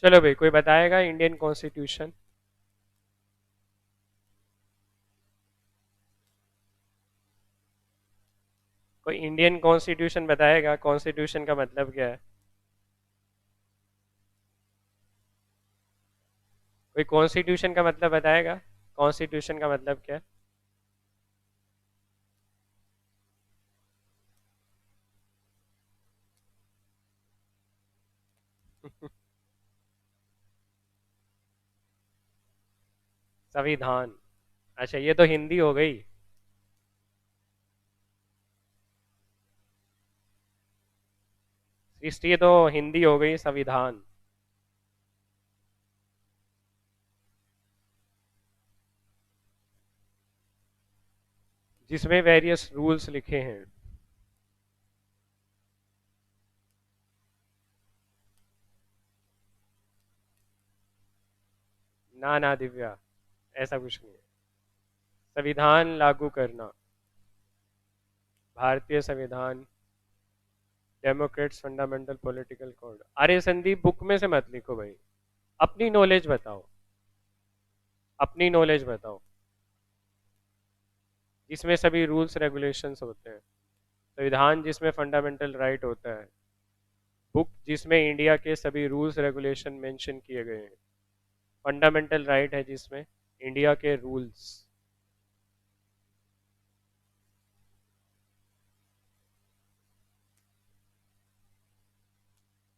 चलो भाई, कोई बताएगा इंडियन कॉन्स्टिट्यूशन? कोई इंडियन कॉन्स्टिट्यूशन बताएगा? कॉन्स्टिट्यूशन का मतलब क्या है? कोई कॉन्स्टिट्यूशन का मतलब बताएगा? कॉन्स्टिट्यूशन का मतलब क्या है? संविधान। अच्छा, ये तो हिंदी हो गई। इसलिए तो हिंदी हो गई संविधान। जिसमें वेरियस रूल्स लिखे हैं। ना ना दिव्या, ऐसा कुछ नहीं है। संविधान लागू करना। भारतीय संविधान। Democrats fundamental political code. अरे संदीप, बुक में से मत लिखो भाई। अपनी नॉलेज बताओ। अपनी नॉलेज बताओ। जिसमें सभी रूल्स रेगुलेशंस होते हैं। संविधान जिसमें फंडामेंटल राइट होता है। बुक जिसमें इंडिया के सभी रूल्स रेगुलेशन मेंशन किए गए हैं। फंडामेंटल राइट है जिसमें इंडिया के रूल्स।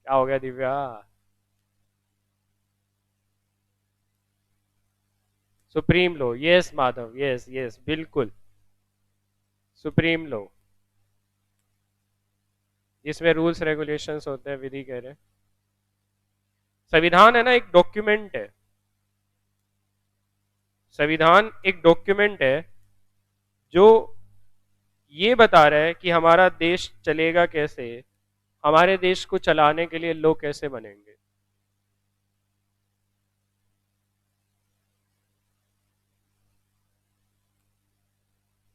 क्या हो गया दिव्या? सुप्रीम लो, यस माधव, यस यस बिल्कुल। सुप्रीम लो जिसमें रूल्स रेगुलेशंस होते हैं, विधि कह रहे हैं। संविधान है ना, एक डॉक्यूमेंट है। संविधान एक डॉक्यूमेंट है जो ये बता रहा है कि हमारा देश चलेगा कैसे, हमारे देश को चलाने के लिए लोग कैसे बनेंगे।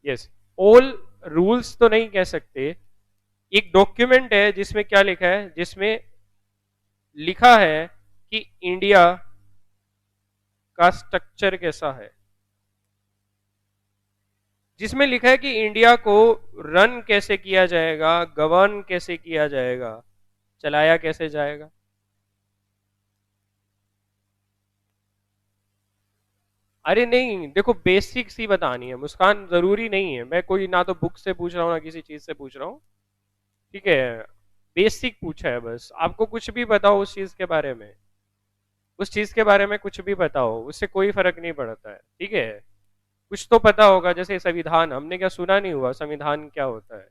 यस। ऑल रूल्स तो नहीं कह सकते। एक डॉक्यूमेंट है जिसमें क्या लिखा है, जिसमें लिखा है कि इंडिया का स्ट्रक्चर कैसा है। जिसमें लिखा है कि इंडिया को रन कैसे किया जाएगा, गवर्न कैसे किया जाएगा, चलाया कैसे जाएगा। अरे नहीं, देखो बेसिक सी बतानी है मुस्कान, जरूरी नहीं है। मैं कोई ना तो बुक से पूछ रहा हूँ ना किसी चीज से पूछ रहा हूँ। ठीक है। बेसिक पूछा है बस, आपको कुछ भी बताओ उस चीज के बारे में। उस चीज के बारे में कुछ भी बताओ, उससे कोई फर्क नहीं पड़ता है। ठीक है। कुछ तो पता होगा, जैसे संविधान हमने क्या सुना नहीं हुआ, संविधान क्या होता है।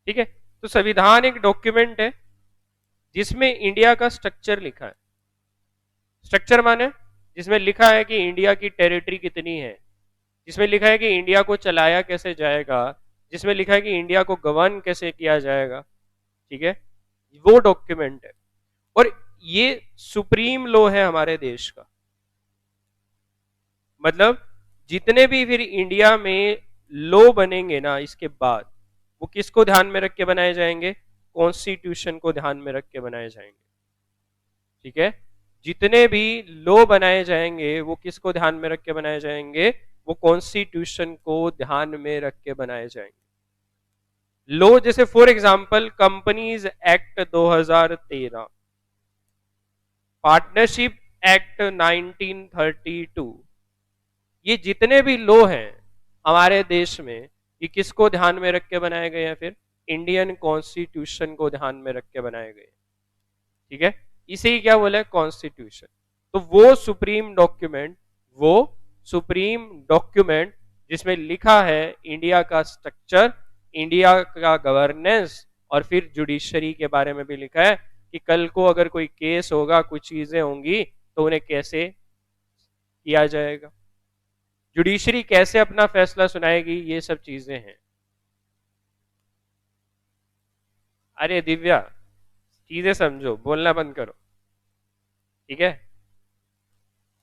ठीक है। तो संविधान एक डॉक्यूमेंट है जिसमें इंडिया का स्ट्रक्चर लिखा है। स्ट्रक्चर माने जिसमें लिखा है कि इंडिया की टेरिटरी कितनी है, जिसमें लिखा है कि इंडिया को चलाया कैसे जाएगा, जिसमें लिखा है कि इंडिया को गवर्न कैसे किया जाएगा। ठीक है। वो डॉक्यूमेंट है। और ये सुप्रीम लॉ है हमारे देश का। मतलब जितने भी फिर इंडिया में लॉ बनेंगे ना इसके बाद, वो किसको ध्यान में रख के बनाए जाएंगे? कॉन्स्टिट्यूशन को ध्यान में रख के बनाए जाएंगे। ठीक है। जितने भी लॉ बनाए जाएंगे वो किसको ध्यान में रख के बनाए जाएंगे? वो कॉन्स्टिट्यूशन को ध्यान में रख के बनाए जाएंगे। लॉ जैसे for example companies act 2013, partnership act 1932, ये जितने भी लॉ हैं हमारे देश में, ये किसको ध्यान में रख के बनाए गए हैं? फिर इंडियन कॉन्स्टिट्यूशन को ध्यान में रख के बनाए गए। ठीक है। इसे ही क्या बोला है? कॉन्स्टिट्यूशन। तो वो सुप्रीम डॉक्यूमेंट जिसमें लिखा है इंडिया का स्ट्रक्चर, इंडिया का गवर्नेंस, और फिर जुडिशरी के बारे में भी लिखा है कि कल को अगर कोई केस होगा, कुछ चीजें होंगी, तो उन्हें कैसे किया जाएगा, जुडिशरी कैसे अपना फैसला सुनाएगी, ये सब चीजें हैं। अरे दिव्या, चीजें समझो, बोलना बंद करो। ठीक है।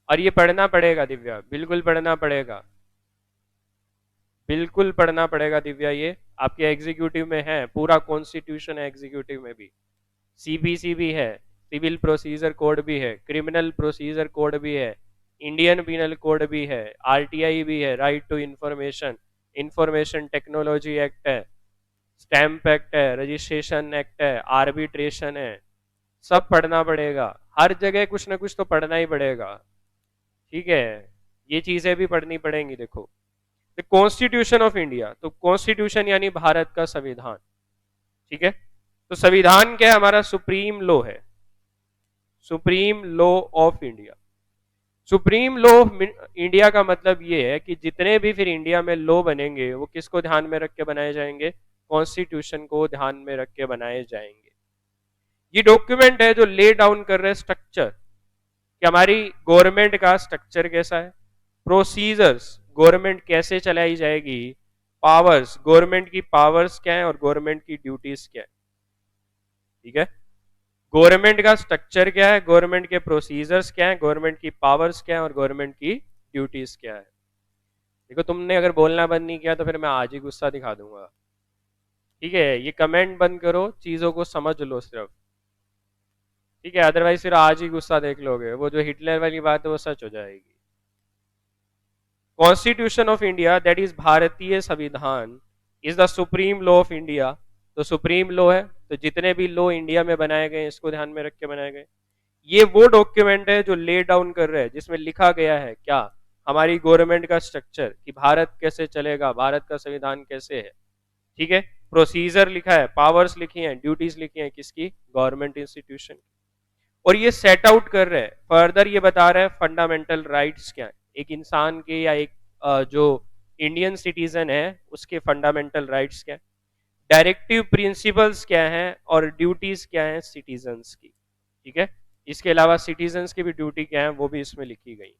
और ये पढ़ना पड़ेगा दिव्या, बिल्कुल पढ़ना पड़ेगा। बिल्कुल पढ़ना पड़ेगा दिव्या। ये आपके एग्जीक्यूटिव में है, पूरा कॉन्स्टिट्यूशन है एग्जीक्यूटिव में भी। सीपीसी भी है, सिविल प्रोसीजर कोड भी है, क्रिमिनल प्रोसीजर कोड भी है, इंडियन पिनल कोड भी है, आरटीआई भी है, right to information, information technology act है, स्टैम्प एक्ट है, रजिस्ट्रेशन एक्ट है, आर्बिट्रेशन है। सब पढ़ना पड़ेगा, हर जगह कुछ ना कुछ तो पढ़ना ही पड़ेगा। ठीक है, ये चीजें भी पढ़नी पड़ेंगी। देखो, द कॉन्स्टिट्यूशन ऑफ इंडिया, तो कॉन्स्टिट्यूशन यानी भारत का संविधान। ठीक है, तो संविधान क्या है? हमारा सुप्रीम लॉ है, supreme law of India. Supreme law of India का मतलब ये है कि जितने भी फिर इंडिया में लॉ बनेंगे वो किसको ध्यान में रख के बनाए जाएंगे? कॉन्स्टिट्यूशन को ध्यान में रख के बनाए जाएंगे। ये डॉक्यूमेंट है जो ले डाउन कर रहे स्ट्रक्चर कि हमारी गवर्नमेंट का स्ट्रक्चर कैसा है, प्रोसीजर्स, गवर्नमेंट कैसे चलाई जाएगी, पावर्स, गवर्नमेंट की पावर्स क्या है और गवर्नमेंट की ड्यूटीज क्या है। ठीक है, गवर्नमेंट का स्ट्रक्चर क्या है, गवर्नमेंट के प्रोसीजर्स क्या है, गवर्नमेंट की पावर्स क्या है और गवर्नमेंट की ड्यूटीज क्या है। देखो, तुमने अगर बोलना बंद नहीं किया तो फिर मैं आज ही गुस्सा दिखा दूंगा। ठीक है, ये कमेंट बंद करो, चीजों को समझ लो सिर्फ। ठीक है, अदरवाइज फिर आज ही गुस्सा देख लोगे, वो जो हिटलर वाली बात है वो सच हो जाएगी। Constitution of India, that is भारतीय संविधान, is the supreme law of India. तो सुप्रीम लॉ है, तो जितने भी लॉ इंडिया में बनाए गए इसको ध्यान में रख के बनाए गए। ये वो डॉक्यूमेंट है जो ले डाउन कर रहे हैं, जिसमें लिखा गया है क्या, हमारी गवर्नमेंट का स्ट्रक्चर, कि भारत कैसे चलेगा, भारत का संविधान कैसे है। ठीक है, प्रोसीजर लिखा है, पावर्स लिखी हैं, ड्यूटीज लिखी हैं, किसकी? Government institution. और ये सेट आउट कर रहे हैं, फर्दर ये बता रहे हैं फंडामेंटल राइट्स क्या है एक इंसान के, या एक जो इंडियन सिटीजन है उसके फंडामेंटल राइट्स क्या है, डायरेक्टिव प्रिंसिपल्स क्या है और ड्यूटीज क्या है सिटीजन्स की। ठीक है, इसके अलावा सिटीजन्स की भी ड्यूटी क्या है वो भी इसमें लिखी गई।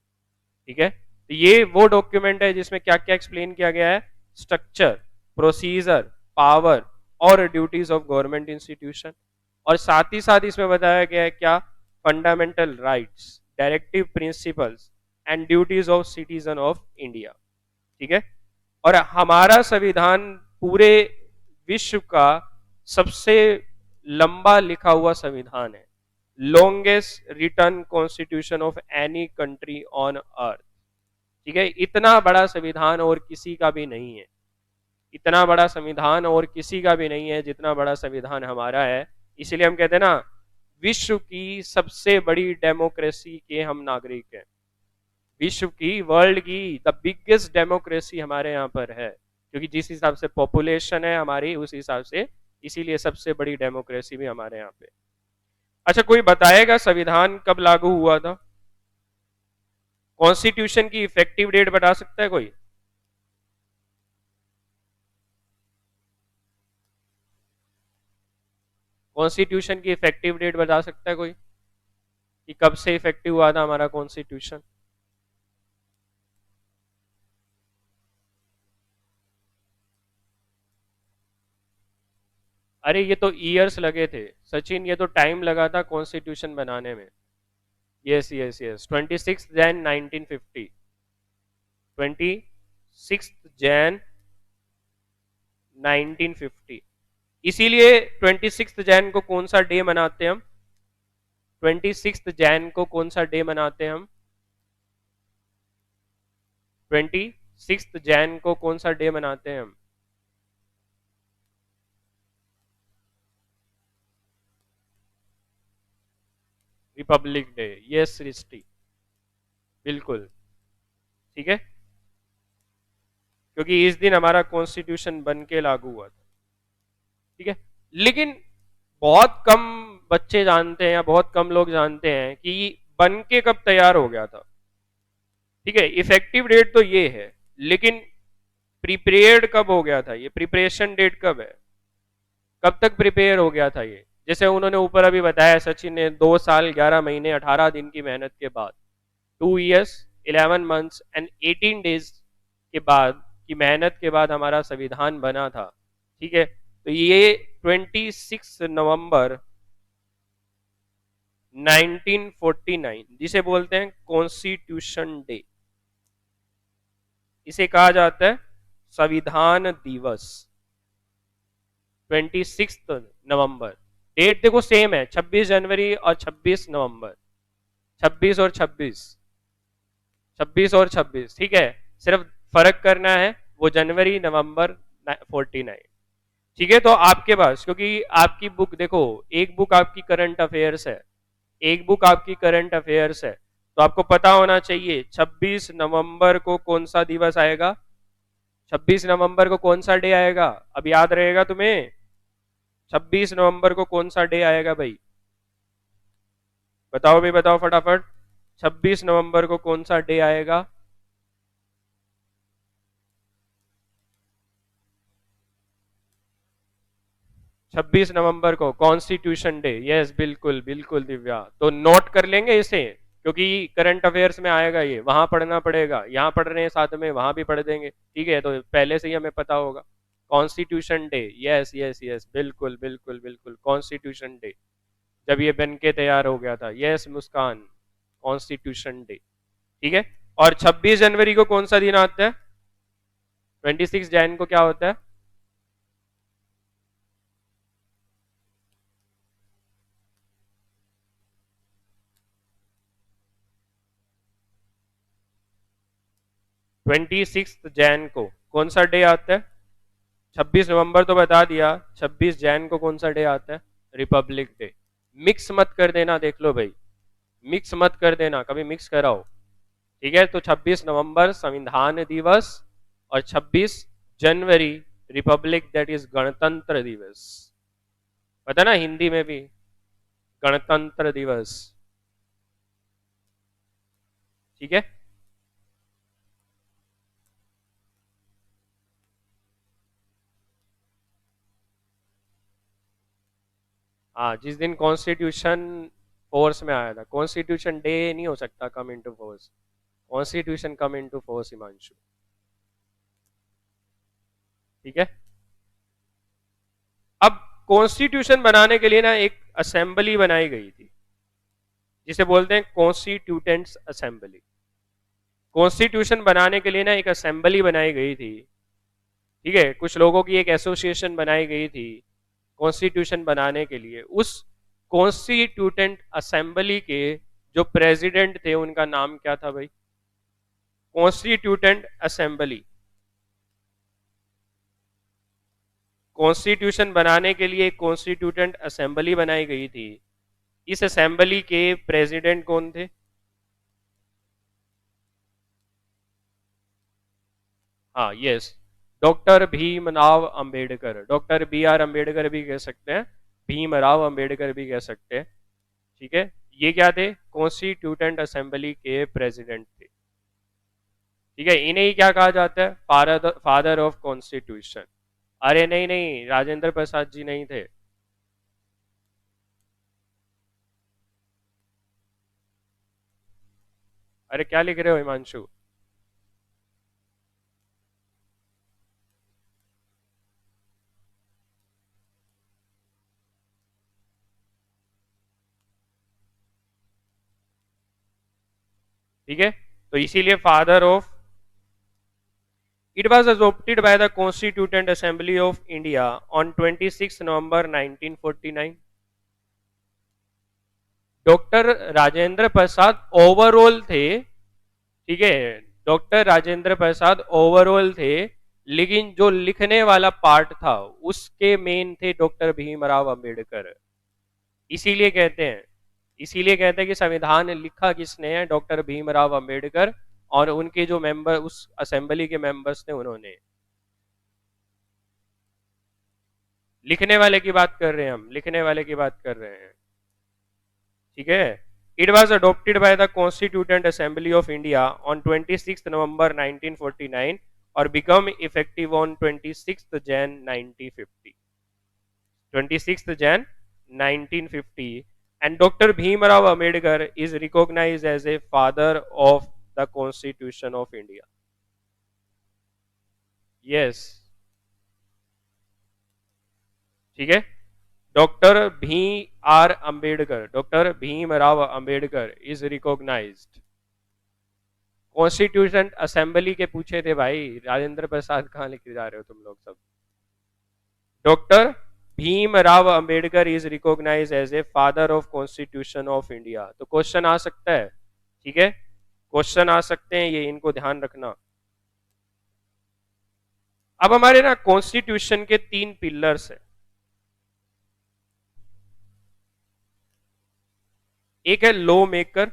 ठीक है, तो ये वो डॉक्यूमेंट है जिसमें क्या क्या एक्सप्लेन किया गया है, स्ट्रक्चर, प्रोसीजर, पावर और ड्यूटीज ऑफ गवर्नमेंट इंस्टीट्यूशन। और साथ ही साथ इसमें बताया गया है क्या, fundamental rights, directive principles and duties of citizen of India. ठीक है, और हमारा संविधान पूरे विश्व का सबसे लंबा लिखा हुआ संविधान है, longest written constitution of any country on earth. ठीक है, इतना बड़ा संविधान और किसी का भी नहीं है, इतना बड़ा संविधान और किसी का भी नहीं है जितना बड़ा संविधान हमारा है। इसलिए हम कहते हैं ना, विश्व की सबसे बड़ी डेमोक्रेसी के हम नागरिक हैं, विश्व की, वर्ल्ड की द बिगेस्ट डेमोक्रेसी हमारे यहाँ पर है, क्योंकि जिस हिसाब से पॉपुलेशन है हमारी उस हिसाब से, इसीलिए सबसे बड़ी डेमोक्रेसी भी हमारे यहाँ पे। अच्छा, कोई बताएगा संविधान कब लागू हुआ था? कॉन्स्टिट्यूशन की इफेक्टिव डेट बता सकता है कोई? कॉन्स्टिट्यूशन की इफेक्टिव डेट बता सकता है कोई कि कब से इफेक्टिव हुआ था हमारा कॉन्स्टिट्यूशन? अरे ये तो ईयर्स लगे थे सचिन, ये तो टाइम लगा था कॉन्स्टिट्यूशन बनाने में। Yes yes yes, 26 Jan 1950, 26 Jan 1950। इसीलिए 26 जैन को कौन सा डे मनाते हैं हम? 26 जैन को कौन सा डे मनाते हैं हम? 26 जैन को कौन सा डे मनाते हैं हम? Republic day. यस सृष्टि, बिल्कुल। ठीक है, क्योंकि इस दिन हमारा कॉन्स्टिट्यूशन बन के लागू हुआ था। ठीक है, लेकिन बहुत कम बच्चे जानते हैं या बहुत कम लोग जानते हैं कि बन के कब तैयार हो गया था। ठीक है, इफेक्टिव डेट तो ये है, लेकिन प्रिपेयर्ड कब हो गया था, ये प्रिपरेशन डेट कब है, कब तक प्रिपेयर हो गया था ये? जैसे उन्होंने ऊपर अभी बताया सचिन ने, 2 साल 11 महीने 18 दिन की मेहनत के बाद, 2 years 11 months एंड 18 days के बाद की मेहनत के बाद हमारा संविधान बना था। ठीक है, तो ये 26 नवंबर 1949, जिसे बोलते हैं कॉन्स्टिट्यूशन डे, इसे कहा जाता है संविधान दिवस, 26 नवंबर। डेट देखो सेम है, 26 जनवरी और 26 नवंबर, 26 और 26, 26 और 26, ठीक है। सिर्फ फर्क करना है, वो जनवरी नवंबर 49, ठीक है। तो आपके पास, क्योंकि आपकी बुक देखो, एक बुक आपकी करंट अफेयर्स है, एक बुक आपकी करंट अफेयर्स है, तो आपको पता होना चाहिए 26 नवंबर को कौन सा दिवस आएगा, 26 नवंबर को कौन सा डे आएगा, अब याद रहेगा तुम्हें? 26 नवंबर को कौन सा डे आएगा भाई, बताओ भाई, बताओ फटाफट, 26 नवंबर को कौन सा डे आएगा? 26 नवंबर को कॉन्स्टिट्यूशन डे, यस बिल्कुल बिल्कुल दिव्या, तो नोट कर लेंगे इसे, क्योंकि करंट अफेयर्स में आएगा, ये वहां पढ़ना पड़ेगा, यहाँ पढ़ रहे हैं साथ में, वहां भी पढ़ देंगे, ठीक है, तो पहले से ही हमें पता होगा। Constitution day, yes yes yes, बिल्कुल बिल्कुल बिल्कुल, कॉन्स्टिट्यूशन डे, जब ये बन के तैयार हो गया था, यस मुस्कान, कॉन्स्टिट्यूशन डे, ठीक है। और 26 जनवरी को कौन सा दिन आता है, 26 जैन को क्या होता है? 26 जैन को कौन सा डे आता है? 26 नवंबर तो बता दिया, 26 जैन को कौन सा डे आता है? Republic day. मिक्स मत कर देना, देख लो भाई, मिक्स मत कर देना, कभी मिक्स कराओ, ठीक है। तो 26 नवंबर संविधान दिवस, और 26 जनवरी रिपब्लिक, दैट इज गणतंत्र दिवस, पता ना हिंदी में भी गणतंत्र दिवस, ठीक है। हाँ, जिस दिन कॉन्स्टिट्यूशन फोर्स में आया था, कॉन्स्टिट्यूशन डे नहीं हो सकता come into force, constitution come into force, Himanshu, ठीक है। अब कॉन्स्टिट्यूशन बनाने के लिए ना एक असेंबली बनाई गई थी, जिसे बोलते हैं कॉन्स्टिट्यूटेंट्स असेंबली। कॉन्स्टिट्यूशन बनाने के लिए ना एक असेंबली बनाई गई थी, ठीक है, कुछ लोगों की एक एसोसिएशन बनाई गई थी कॉन्स्टिट्यूशन बनाने के लिए। उस कॉन्स्टिट्यूटेंट असेंबली के जो प्रेसिडेंट थे, उनका नाम क्या था भाई? कॉन्स्टिट्यूटेंट असेंबली, कॉन्स्टिट्यूशन बनाने के लिए एक कॉन्स्टिट्यूटेंट असेंबली बनाई गई थी, इस असेंबली के प्रेसिडेंट कौन थे? हाँ, yes, doctor Bhimrao Ambedkar, doctor B R Ambedkar भी कह सकते हैं, भीमराव अंबेडकर भी कह सकते हैं, ठीक है। ये क्या थे? कॉन्स्टिट्यूटेंट असेंबली के प्रेसिडेंट थे, ठीक है। इन्हें ही क्या कहा जाता है? Father of constitution. अरे नहीं नहीं, राजेंद्र प्रसाद जी नहीं थे। अरे क्या लिख रहे हो हिमांशु? ठीक है, तो इसीलिए father of, it was adopted by the constituent assembly of India on 26 November 1949। Doctor Rajendra Prasad overall थे, ठीक है, डॉक्टर राजेंद्र प्रसाद ओवरऑल थे, लेकिन जो लिखने वाला पार्ट था उसके मेन थे डॉक्टर भीमराव अंबेडकर। इसीलिए कहते हैं, इसीलिए कहते हैं कि संविधान लिखा किसने है? डॉक्टर भीमराव अंबेडकर, और उनके जो मेंबर, उस असेंबली के मेंबर्स थे, उन्होंने। लिखने वाले की बात कर रहे हैं हम, लिखने वाले की बात कर रहे हैं, ठीक है। It was adopted by the constituent assembly of India on 26 November 1949 और become effective on 26 Jan 1950, 26 Jan 1950, and Dr. Bhimrao Ambedkar is recognized as a father of the Constitution of India. Yes, ठीक है। Doctor B R Ambedkar, doctor Bhimrao Ambedkar is recognised. Constitution assembly के पूछे थे भाई, राजेंद्र प्रसाद कहाँ लिखे जा रहे हो तुम लोग सब? Doctor Bhimrao Ambedkar is recognise as a father of constitution of India. तो क्वेश्चन आ सकता है, ठीक है, क्वेश्चन आ सकते हैं, ये इनको ध्यान रखना। अब हमारे ना कॉन्स्टिट्यूशन के तीन पिलर्स हैं। एक है लॉ मेकर,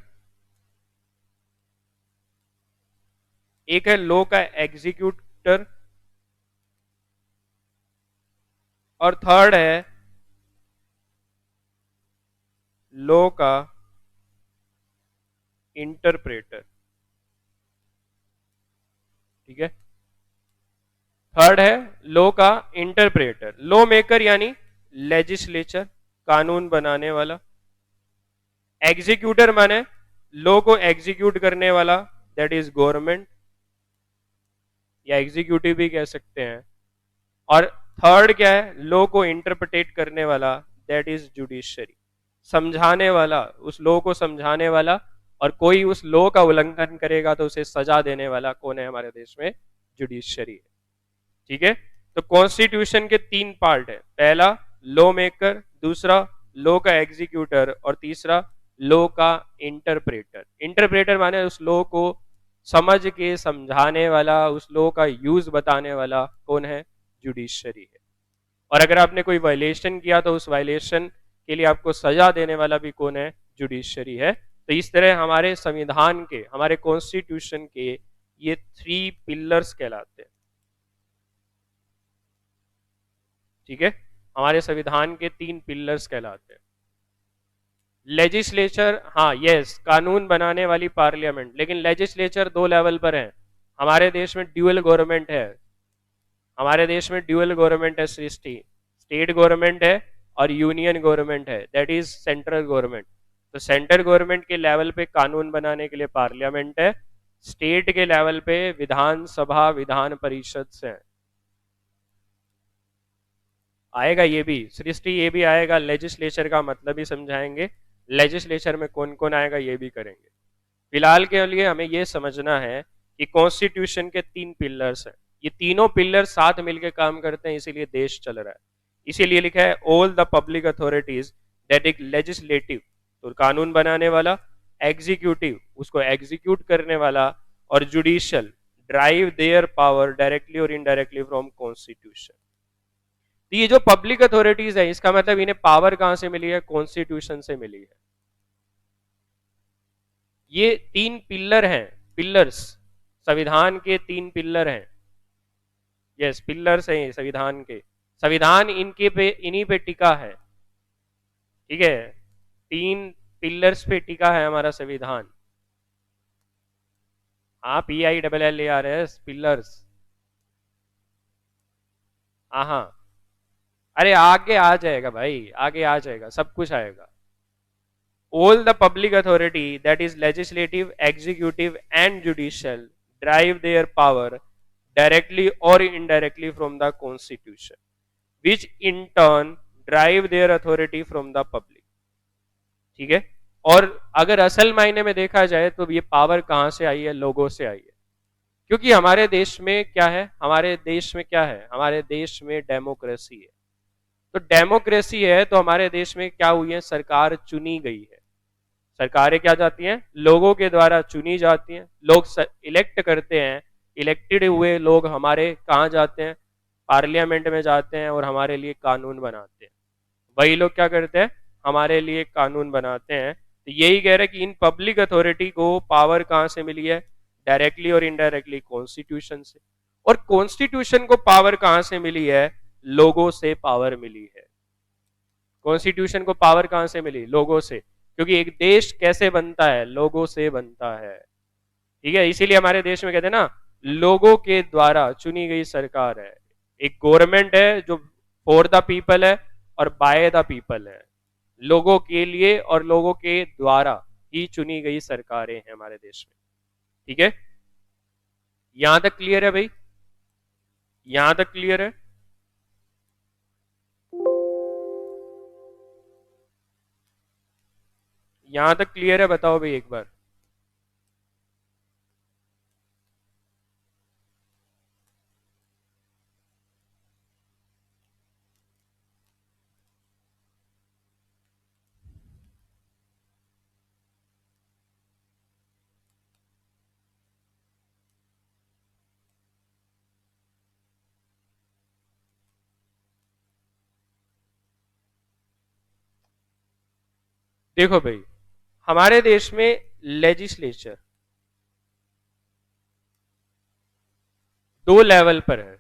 एक है लॉ का एग्जीक्यूटर, और थर्ड है लॉ का इंटरप्रेटर। ठीक है, थर्ड है लॉ का इंटरप्रेटर। लॉ मेकर यानी लेजिस्लेचर, कानून बनाने वाला। एग्जीक्यूटर माने लॉ को एग्जीक्यूट करने वाला, दैट इज गवर्नमेंट या एग्जीक्यूटिव भी कह सकते हैं। और थर्ड क्या है, लॉ को इंटरप्रेट करने वाला, दैट इज जुडिशरी, समझाने वाला, उस लॉ को समझाने वाला। और कोई उस लॉ का उल्लंघन करेगा तो उसे सजा देने वाला कौन है हमारे देश में, जुडिशरी है। ठीक है, तो कॉन्स्टिट्यूशन के तीन पार्ट है, पहला लॉ मेकर, दूसरा लॉ का एग्जीक्यूटर, और तीसरा लॉ का इंटरप्रेटर। इंटरप्रेटर माने उस लॉ को समझ के समझाने वाला, उस लॉ का यूज बताने वाला कौन है, जुडिशरी है। और अगर आपने कोई वायलेशन किया तो उस वायलेशन के लिए आपको सजा देने वाला भी कौन है, जुडिशरी है। तो इस तरह हमारे संविधान के, हमारे कॉन्स्टिट्यूशन के ये थ्री पिलर्स कहलाते हैं। ठीक है, हमारे संविधान के तीन पिलर्स कहलाते हैं। लेजिस्लेचर, हाँ यस, कानून बनाने वाली पार्लियामेंट, लेकिन लेजिस्लेचर दो लेवल पर है। हमारे देश में ड्यूअल गवर्नमेंट है, हमारे देश में ड्यूअल गवर्नमेंट है सृष्टि, स्टेट गवर्नमेंट है और यूनियन गवर्नमेंट है, दैट इज सेंट्रल गवर्नमेंट। तो सेंट्रल गवर्नमेंट के लेवल पे कानून बनाने के लिए पार्लियामेंट है, स्टेट के लेवल पे विधानसभा, विधान परिषद से है। आएगा ये भी सृष्टि, ये भी आएगा, लेजिस्लेचर का मतलब ही समझाएंगे, लेजिस्लेचर में कौन कौन आएगा ये भी करेंगे। फिलहाल के लिए हमें ये समझना है कि कॉन्स्टिट्यूशन के तीन पिलर्स हैं, ये तीनों पिलर साथ मिलकर काम करते हैं, इसीलिए देश चल रहा है। इसीलिए लिखा है all the public authorities that is legislative, तो कानून बनाने वाला, एग्जीक्यूटिव उसको एग्जीक्यूट करने वाला, और judicial drive their power directly और इनडायरेक्टली फ्रॉम कॉन्स्टिट्यूशन। तो ये जो पब्लिक अथॉरिटीज है, इसका मतलब इन्हें पावर कहां से मिली है, कॉन्स्टिट्यूशन से मिली है। ये तीन पिलर हैं, पिलर्स, संविधान के तीन पिलर हैं। यस, पिलर्स हैं संविधान के, संविधान इनके पे, इन्हीं पे टिका है। ठीक है, तीन पिलर्स पे टिका है हमारा संविधान। हाँ, PILLARS, पिलर्स। हाँ हाँ, अरे आगे आ जाएगा भाई, आगे आ जाएगा, सब कुछ आएगा। All the public authority that is legislative, executive and judicial drive their power directly or indirectly from the constitution, which in turn drive their authority from the public। ठीक है, और अगर असल मायने में देखा जाए तो ये पावर कहां से आई है, लोगों से आई है। क्योंकि हमारे देश में क्या है, हमारे देश में क्या है, हमारे देश में डेमोक्रेसी है। तो डेमोक्रेसी है तो हमारे देश में क्या हुई है, सरकार चुनी गई है। सरकारें क्या जाती हैं, लोगों के द्वारा चुनी जाती हैं, लोग इलेक्ट करते हैं, इलेक्टेड हुए लोग हमारे कहाँ जाते हैं, पार्लियामेंट में जाते हैं और हमारे लिए कानून बनाते हैं। वही लोग क्या करते हैं, हमारे लिए कानून बनाते हैं। तो यही कह रहे हैं कि इन पब्लिक अथॉरिटी को पावर कहाँ से मिली है, डायरेक्टली और इनडायरेक्टली कॉन्स्टिट्यूशन से। और कॉन्स्टिट्यूशन को पावर कहाँ से मिली है, लोगों से पावर मिली है। कॉन्स्टिट्यूशन को पावर कहां से मिली, लोगों से। क्योंकि एक देश कैसे बनता है, लोगों से बनता है। ठीक है, इसीलिए हमारे देश में कहते हैं ना, लोगों के द्वारा चुनी गई सरकार है। एक गवर्नमेंट है जो फॉर द पीपल है और बाय द पीपल है, लोगों के लिए और लोगों के द्वारा ही चुनी गई सरकारें हैं हमारे देश में। ठीक है, यहां तक क्लियर है भाई, यहां तक क्लियर है। यहां तक क्लियर है, बताओ भाई एक बार। देखो भाई, हमारे देश में लेजिस्लेचर दो लेवल पर है।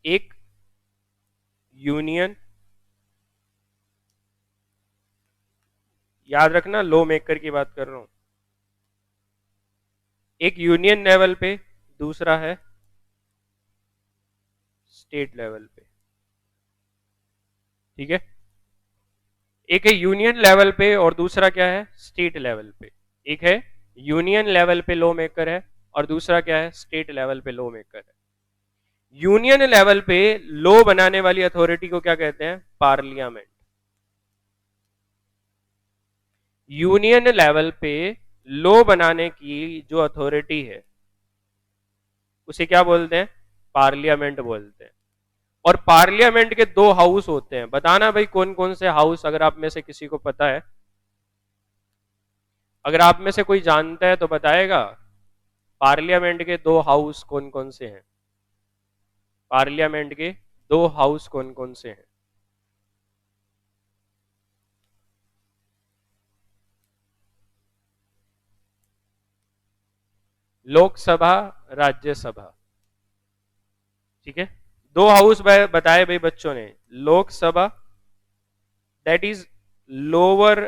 एक यूनियन, याद रखना लॉ मेकर की बात कर रहा हूं, एक यूनियन लेवल पे, दूसरा है स्टेट लेवल पे। ठीक है, एक है यूनियन लेवल पे और दूसरा क्या है, स्टेट लेवल पे। एक है यूनियन लेवल पे लॉ मेकर है और दूसरा क्या है, स्टेट लेवल पे लॉ मेकर है। यूनियन लेवल पे लॉ बनाने वाली अथॉरिटी को क्या कहते हैं, पार्लियामेंट। यूनियन लेवल पे लॉ बनाने की जो अथॉरिटी है उसे क्या बोलते हैं, पार्लियामेंट बोलते हैं। और पार्लियामेंट के दो हाउस होते हैं, बताना भाई कौन कौन से हाउस, अगर आप में से किसी को पता है, अगर आप में से कोई जानता है तो बताएगा। पार्लियामेंट के दो हाउस कौन कौन से हैं, पार्लियामेंट के दो हाउस कौन कौन से हैं। लोकसभा, राज्यसभा। ठीक है, दो हाउस बताए भाई बच्चों ने, Lok Sabha that is lower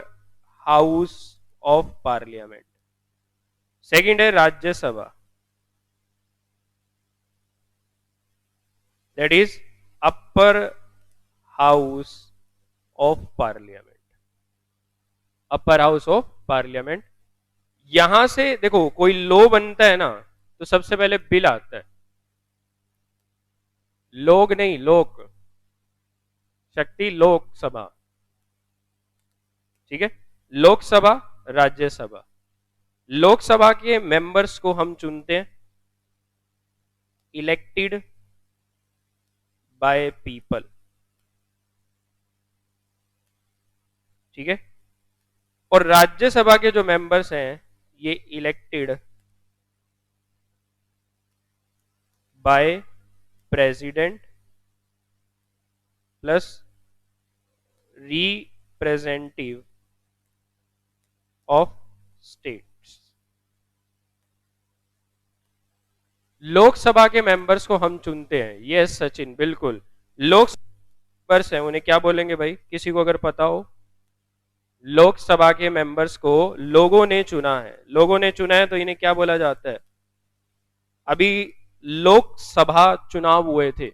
house of parliament, second है Rajya Sabha that is upper house of parliament, upper house of parliament. यहां से देखो कोई लॉ बनता है ना, तो सबसे पहले बिल आता है, लोग नहीं, लोक शक्ति लोकसभा। ठीक है, लोकसभा, राज्यसभा। लोकसभा के मेंबर्स को हम चुनते हैं, इलेक्टेड बाय पीपल। ठीक है, और राज्यसभा के जो मेंबर्स हैं ये elected by president plus representative of states. Lok Sabha के मेंबर्स को हम चुनते हैं, यस सचिन बिल्कुल। लोकसभा मेंबर्स हैं उन्हें क्या बोलेंगे भाई, किसी को अगर पता हो। लोकसभा के मेंबर्स को लोगों ने चुना है, लोगों ने चुना है तो इन्हें क्या बोला जाता है। अभी लोकसभा चुनाव हुए थे,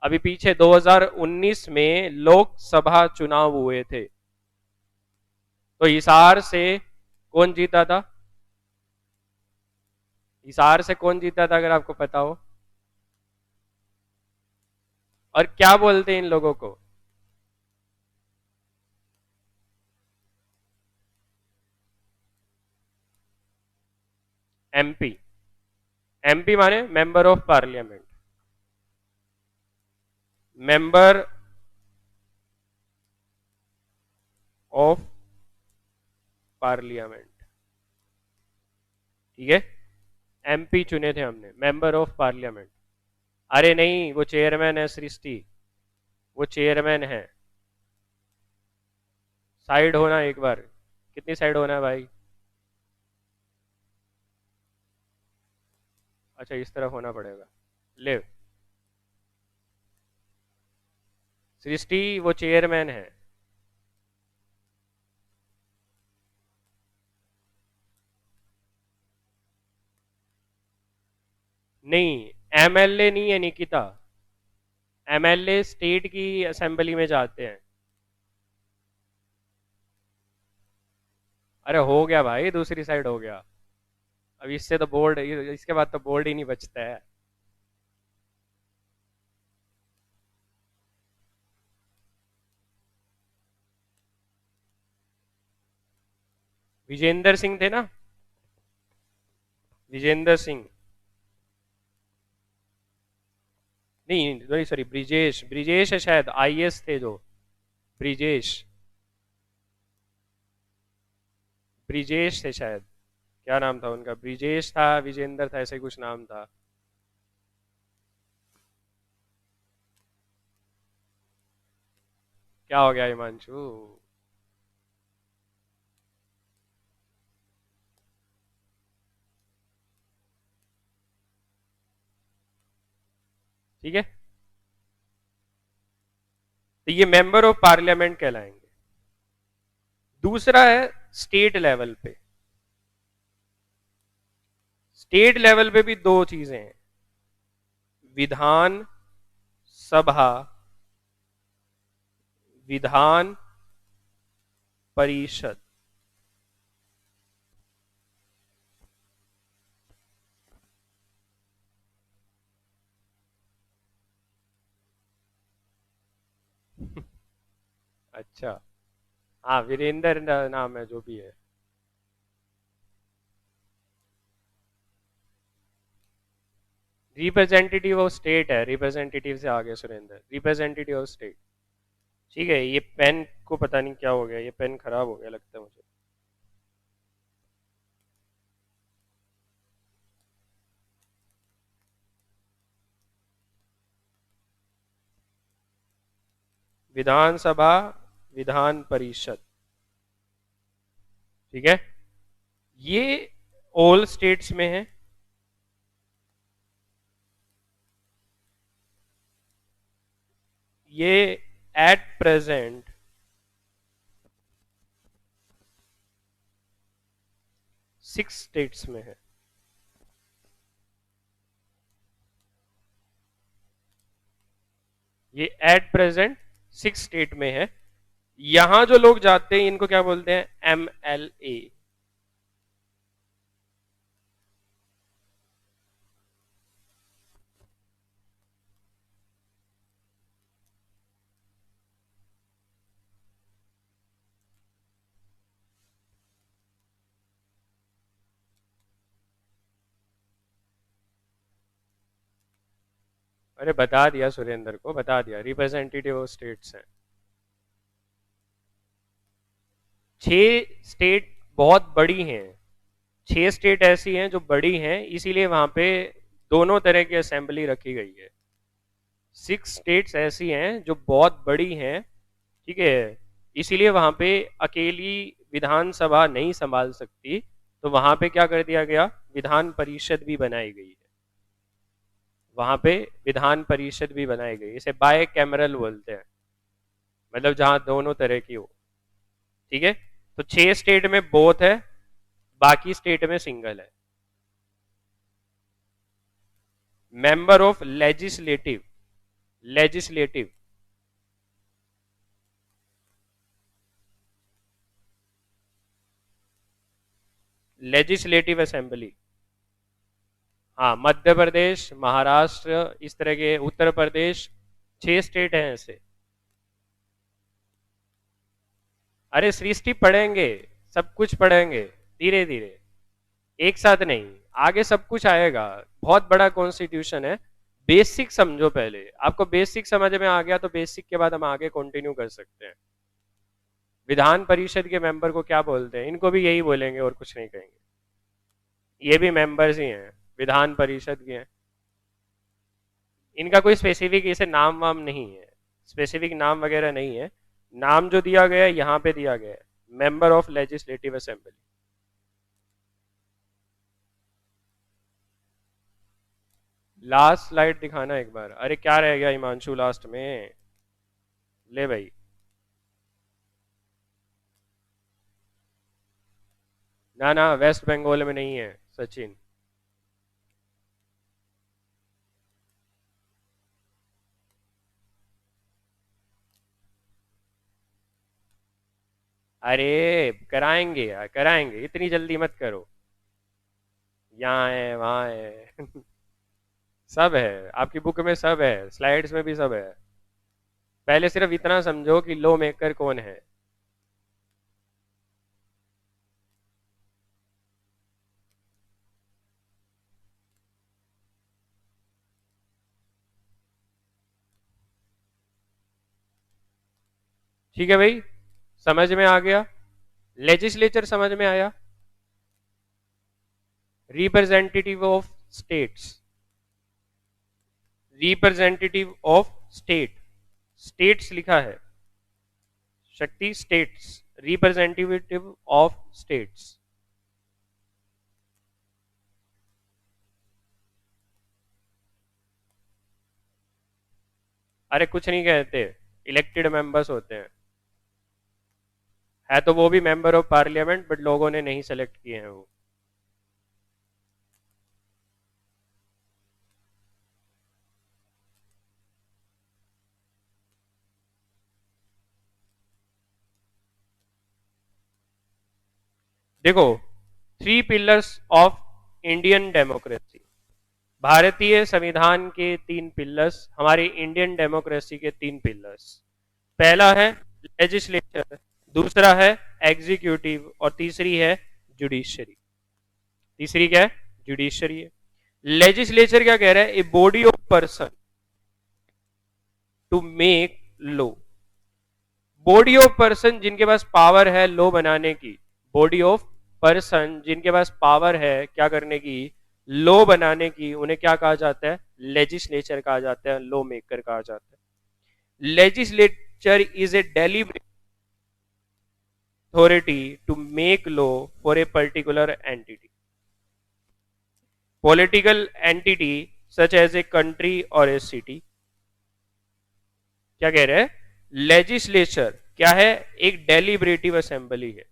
अभी पीछे 2019 में लोकसभा चुनाव हुए थे, तो हिसार से कौन जीता था, हिसार से कौन जीता था अगर आपको पता हो। और क्या बोलते हैं इन लोगों को, एमपी। एमपी माने member of parliament, member of parliament. ठीक है, एमपी चुने थे हमने, मेंबर ऑफ पार्लियामेंट। अरे नहीं, वो चेयरमैन है सृष्टि, वो चेयरमैन है। साइड होना एक बार, कितनी साइड होना है भाई, अच्छा इस तरफ होना पड़ेगा, ले। सृष्टि वो चेयरमैन है। नहीं, एमएलए नहीं है निकिता, एमएलए स्टेट की असेंबली में जाते हैं। अरे हो गया भाई, दूसरी साइड हो गया। अब इससे तो बोर्ड, इसके बाद तो बोर्ड ही नहीं बचता है। विजेंद्र सिंह थे ना, विजेंद्र सिंह, नहीं सॉरी, ब्रिजेश, ब्रिजेश है शायद, आईएएस थे जो, ब्रिजेश, ब्रिजेश थे शायद, क्या नाम था उनका, ब्रिजेश था, विजेंद्र था, ऐसे कुछ नाम था। क्या हो गया हिमांशु, ठीक है, तो ये मेंबर ऑफ पार्लियामेंट कहलाएंगे। दूसरा है स्टेट लेवल पे। स्टेट लेवल पे भी दो चीजें हैं, विधान सभा, विधान परिषद। अच्छा, हाँ वीरेंद्र नाम है जो भी है। रिप्रेजेंटेटिव ऑफ स्टेट है, रिप्रेजेंटेटिव से आगे सुरेंद्र, रिप्रेजेंटेटिव ऑफ स्टेट। ठीक है, ये पेन को पता नहीं क्या हो गया, ये पेन खराब हो गया लगता है मुझे। विधानसभा, विधान परिषद। ठीक है, ये ऑल स्टेट्स में है। ये एट प्रेजेंट 6 स्टेट्स में है। ये एट प्रेजेंट 6 स्टेट में है। यहां जो लोग जाते हैं इनको क्या बोलते हैं, MLA। अरे बता दिया सुरेंद्र को, बता दिया, रिप्रेजेंटेटिव ऑफ स्टेट्स हैं। 6 स्टेट बहुत बड़ी हैं, 6 स्टेट ऐसी हैं जो बड़ी हैं, इसीलिए वहां पे दोनों तरह की असेंबली रखी गई है। 6 स्टेट्स ऐसी हैं जो बहुत बड़ी हैं, ठीक है, इसीलिए वहां पे अकेली विधानसभा नहीं संभाल सकती, तो वहां पे क्या कर दिया गया, विधान परिषद भी बनाई गई है। वहां पे विधान परिषद भी बनाई गई, इसे बाय कैमरल बोलते हैं, मतलब जहां दोनों तरह की हो। ठीक है, तो 6 स्टेट में बोथ है, बाकी स्टेट में सिंगल है। Member of legislative, legislative, legislative assembly. हाँ, मध्य प्रदेश, महाराष्ट्र, इस तरह के, उत्तर प्रदेश, 6 स्टेट हैं ऐसे। अरे सृष्टि पढ़ेंगे, सब कुछ पढ़ेंगे, धीरे धीरे, एक साथ नहीं, आगे सब कुछ आएगा। बहुत बड़ा कॉन्स्टिट्यूशन है, बेसिक समझो पहले, आपको बेसिक समझ में आ गया तो बेसिक के बाद हम आगे कंटिन्यू कर सकते हैं। विधान परिषद के मेंबर को क्या बोलते हैं, इनको भी यही बोलेंगे और कुछ नहीं कहेंगे, ये भी मेंबर्स ही हैं, विधान परिषद के हैं। इनका कोई स्पेसिफिक इसे नाम वाम नहीं है, स्पेसिफिक नाम वगैरह नहीं है, नाम जो दिया गया है यहाँ पे दिया गया है, member of legislative assembly. Last slide दिखाना एक बार, अरे क्या रह गया हिमांशु लास्ट में, ले भाई। ना ना, वेस्ट बंगाल में नहीं है सचिन। अरे कराएंगे यार, कराएंगे, इतनी जल्दी मत करो, यहाँ है वहां है सब है आपकी बुक में, सब है स्लाइड्स में भी सब है। पहले सिर्फ इतना समझो कि लो मेकर कौन है। ठीक है भाई, समझ में आ गया, लेजिस्लेचर समझ में आया, representative of states, representative of state, states लिखा है, शक्ति स्टेट्स, रिप्रेजेंटेटिव ऑफ स्टेट्स। अरे कुछ नहीं कहते, इलेक्टेड मेंबर्स होते हैं। है तो वो भी मेंबर ऑफ पार्लियामेंट, बट लोगों ने नहीं सेलेक्ट किए हैं वो। देखो, three pillars of Indian democracy, भारतीय संविधान के तीन पिलर्स, हमारी इंडियन डेमोक्रेसी के तीन पिलर्स। पहला है लेजिस्लेचर, दूसरा है एग्जीक्यूटिव, और तीसरी है जुडिशरी। तीसरी क्या है? जुडिशरी है। लेजिस्लेचर क्या कह रहा है? A body of person to make law. Body of person जिनके पास पावर है लॉ बनाने की, बॉडी ऑफ पर्सन जिनके पास पावर है क्या करने की? लॉ बनाने की, उन्हें क्या कहा जाता है? लेजिस्लेचर कहा जाता है, लॉ मेकर कहा जाता है। Legislature is A deliberate authority to make law for a particular entity, political entity such as a country or a city। क्या कह रहे हैं? लेजिस्लेचर क्या है? एक डेलिब्रेटिव असेंबली है,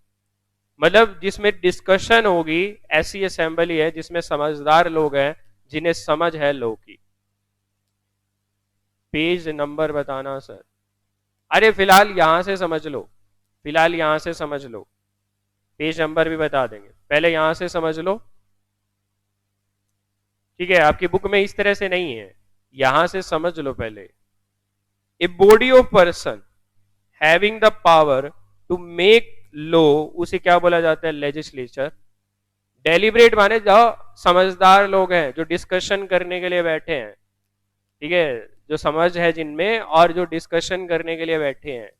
मतलब जिसमें डिस्कशन होगी, ऐसी असेंबली है जिसमें समझदार लोग हैं, जिन्हें समझ है लॉ की। पेज नंबर बताना सर। अरे फिलहाल यहां से समझ लो, फिलहाल यहां से समझ लो, पेज नंबर भी बता देंगे, पहले यहां से समझ लो। ठीक है, आपकी बुक में इस तरह से नहीं है, यहां से समझ लो पहले। A body of person having the power to make law, उसे क्या बोला जाता है? लेजिस्लेचर। डेलिब्रेट माने जो समझदार लोग हैं, जो डिस्कशन करने के लिए बैठे हैं, ठीक है, जो समझ है जिनमें और जो डिस्कशन करने के लिए बैठे हैं।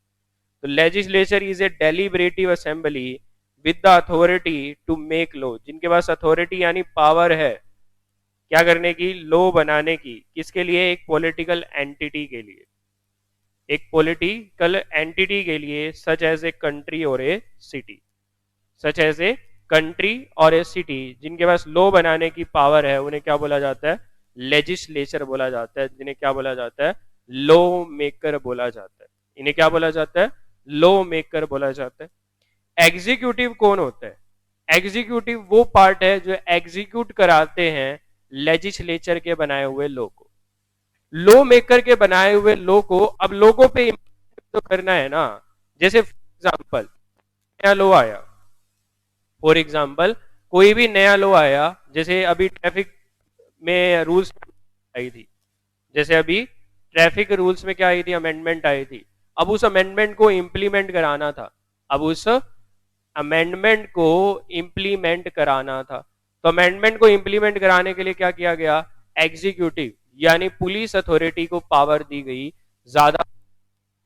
तो legislature is a deliberative assembly with the authority to make law, जिनके पास अथॉरिटी यानी पावर है क्या करने की? लॉ बनाने की। किसके लिए? एक पॉलिटिकल एंटिटी के लिए, एक पॉलिटिकल एंटिटी के लिए, सच एज ए कंट्री और a city, such as a country और ए सिटी, जिनके पास लॉ बनाने की पावर है, उन्हें क्या बोला जाता है? लेजिस्लेचर बोला जाता है। जिन्हें क्या बोला जाता है? लॉ मेकर बोला जाता है। इन्हें क्या बोला जाता है? लॉ मेकर बोला जाता है। एग्जीक्यूटिव कौन होता है? एग्जीक्यूटिव वो पार्ट है जो एग्जीक्यूट कराते हैं लेजिस्लेचर के बनाए हुए लॉ को। लॉ मेकर के बनाए हुए लॉ को अब लोगों पे तो करना है ना। जैसे फॉर एग्जाम्पल नया लॉ आया, फॉर एग्जाम्पल कोई भी नया लॉ आया, जैसे अभी ट्रैफिक में रूल्स आई थी, जैसे अभी ट्रैफिक रूल्स में क्या आई थी? अमेंडमेंट आई थी। अब उस अमेंडमेंट को इंप्लीमेंट कराना था, अब उस अमेंडमेंट को इंप्लीमेंट कराना था। तो अमेंडमेंट को इंप्लीमेंट कराने के लिए क्या किया गया? एग्जीक्यूटिव यानी पुलिस अथॉरिटी को पावर दी गई ज्यादा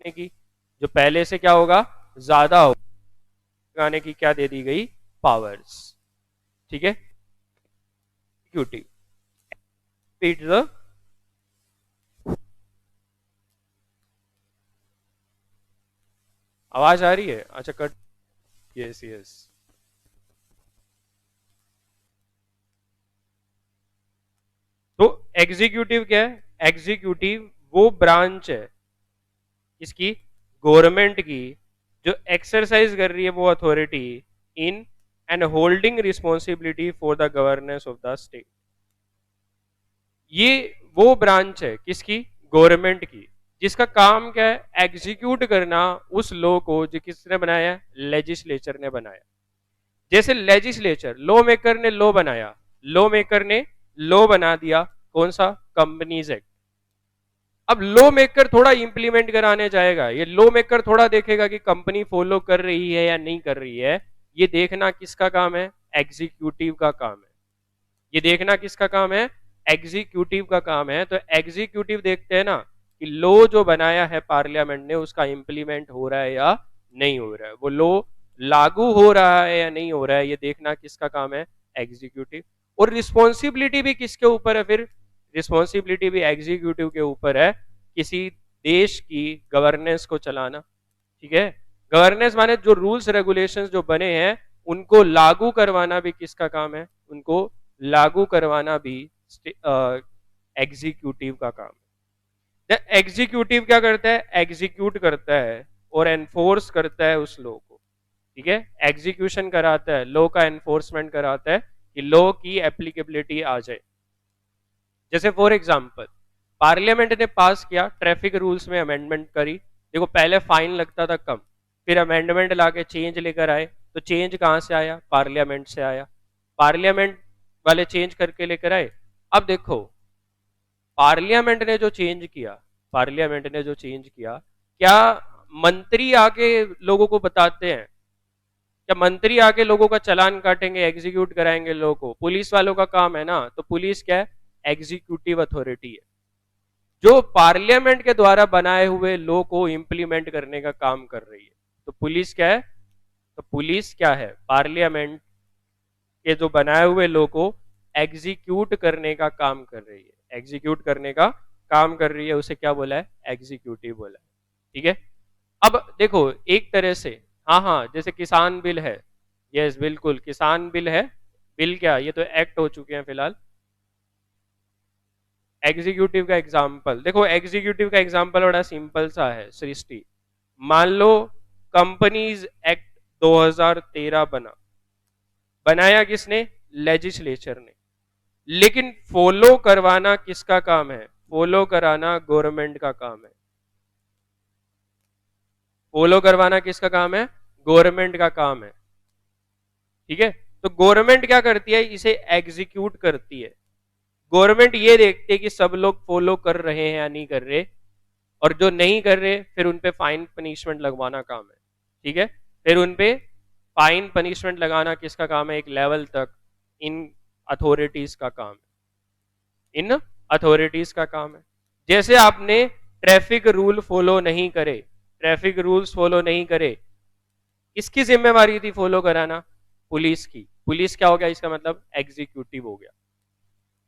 की, जो पहले से क्या होगा? ज्यादा होगा लगाने की, क्या दे दी गई? पावर्स। ठीक है, एग्जीक्यूटिव आवाज आ रही है? अच्छा कट। Yes yes. तो एग्जीक्यूटिव क्या है? एग्जीक्यूटिव वो ब्रांच है इसकी, गवर्नमेंट की, जो एक्सरसाइज कर रही है वो authority in and holding responsibility for the governance of the state. ये वो ब्रांच है किसकी? गवर्नमेंट की, जिसका काम क्या है? एग्जीक्यूट करना उस लॉ को जो किसने बनाया? लेजिस्लेचर ने बनाया। जैसे लेजिस्लेचर, लॉ मेकर ने लॉ बनाया, लॉ मेकर ने लॉ बना दिया, कौन सा? Companies act. अब लॉ मेकर थोड़ा इंप्लीमेंट कराने जाएगा, ये लॉ मेकर थोड़ा देखेगा कि कंपनी फॉलो कर रही है या नहीं कर रही है। ये देखना किसका काम है? एग्जीक्यूटिव का काम है। ये देखना किसका काम है? एग्जीक्यूटिव का काम है। तो एग्जीक्यूटिव देखते हैं ना कि लॉ जो बनाया है पार्लियामेंट ने, उसका इंप्लीमेंट हो रहा है या नहीं हो रहा है, वो लॉ लागू हो रहा है या नहीं हो रहा है, ये देखना किसका काम है? एग्जीक्यूटिव। और रिस्पॉन्सिबिलिटी भी किसके ऊपर है फिर? रिस्पॉन्सिबिलिटी भी एग्जीक्यूटिव के ऊपर है, किसी देश की गवर्नेंस को चलाना। ठीक है, गवर्नेंस माने जो रूल्स रेगुलेशंस जो बने हैं उनको लागू करवाना भी किसका काम है? उनको लागू करवाना भी एग्जीक्यूटिव का काम है। एग्जीक्यूटिव क्या करता है, एग्जीक्यूट करता है और एनफोर्स करता है उस लॉ को। ठीक है, एग्जीक्यूशन कराता है, लॉ का एनफोर्समेंट कराता है कि लॉ की एप्लीकेबिलिटी आ जाए। जैसे फॉर एग्जांपल पार्लियामेंट ने पास किया, ट्रैफिक रूल्स में अमेंडमेंट करी। देखो पहले फाइन लगता था कम, फिर अमेंडमेंट लाके चेंज लेकर आए, तो चेंज कहां से आया, पार्लियामेंट से आया। पार्लियामेंट वाले चेंज करके लेकर आए। अब देखो पार्लियामेंट ने जो चेंज किया, पार्लियामेंट ने जो चेंज किया, क्या मंत्री आके लोगों को बताते हैं? क्या मंत्री आके लोगों का चालान काटेंगे, एग्जीक्यूट कराएंगे लोगों को? पुलिस वालों का काम है ना। तो पुलिस क्या है, एग्जीक्यूटिव अथॉरिटी है, जो पार्लियामेंट के द्वारा बनाए हुए लॉ को इंप्लीमेंट करने का काम कर रही है। तो पुलिस क्या है, तो पुलिस क्या है, पार्लियामेंट के जो बनाए हुए लॉ को एग्जीक्यूट करने का काम कर रही है, एग्जीक्यूट करने का काम कर रही है, उसे क्या बोला है, एग्जीक्यूटिव बोला है। ठीक है, अब देखो एक तरह से, हाँ हाँ, जैसे किसान बिल है, यस बिल्कुल किसान बिल है। बिल क्या, ये तो एक्ट हो चुके हैं फिलहाल। एग्जीक्यूटिव का एग्जाम्पल देखो, एग्जीक्यूटिव का एग्जाम्पल बड़ा सिंपल सा है सृष्टि। मान लो कंपनीज एक्ट 2013 बना, बनाया किसने, लेजिस्लेचर ने, लेकिन फॉलो करवाना किसका काम है, फॉलो कराना गवर्नमेंट का काम है। फॉलो करवाना किसका काम है, गवर्नमेंट का काम है। ठीक है, तो गवर्नमेंट क्या करती है, इसे एग्जीक्यूट करती है। गवर्नमेंट ये देखती है कि सब लोग फॉलो कर रहे हैं या नहीं कर रहे, और जो नहीं कर रहे फिर उनपे फाइन पनिशमेंट लगवाना काम है। ठीक है, फिर उनपे फाइन पनिशमेंट लगाना किसका काम है, एक लेवल तक इन अथॉरिटीज का काम है, इन अथॉरिटीज का काम है। जैसे आपने ट्रैफिक रूल फॉलो नहीं करे, ट्रैफिक रूल्स फॉलो नहीं करे, किसकी जिम्मेवारी थी फॉलो कराना, पुलिस की। पुलिस क्या हो गया, इसका मतलब एग्जीक्यूटिव हो गया।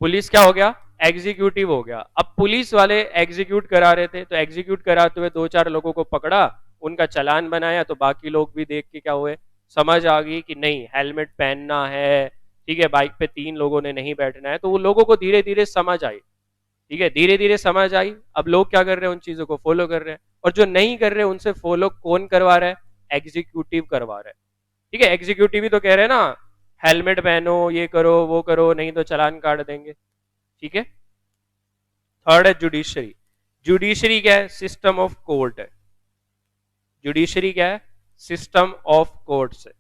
पुलिस क्या हो गया, एग्जीक्यूटिव हो गया। अब पुलिस वाले एग्जीक्यूट करा रहे थे, तो एग्जीक्यूट कराते हुए दो चार लोगों को पकड़ा, उनका चालान बनाया, तो बाकी लोग भी देख के क्या हुए, समझ आ गई कि नहीं हेलमेट पहनना है, ठीक है, बाइक पे 3 लोगों ने नहीं बैठना है, तो वो लोगों को धीरे धीरे समझ आई। ठीक है, धीरे धीरे समझ आई, अब लोग क्या कर रहे हैं, उन चीजों को फॉलो कर रहे हैं, और जो नहीं कर रहे हैं उनसे फॉलो कौन करवा रहा है, एग्जीक्यूटिव करवा रहा है। ठीक है, एग्जीक्यूटिव ही तो कह रहे हैं ना, हेलमेट पहनो, ये करो वो करो, नहीं तो चालान काट देंगे। ठीक है, थर्ड है जुडिशरी। जुडिशरी क्या है, सिस्टम ऑफ कोर्ट है। जुडिशरी क्या है, सिस्टम ऑफ कोर्ट्स है।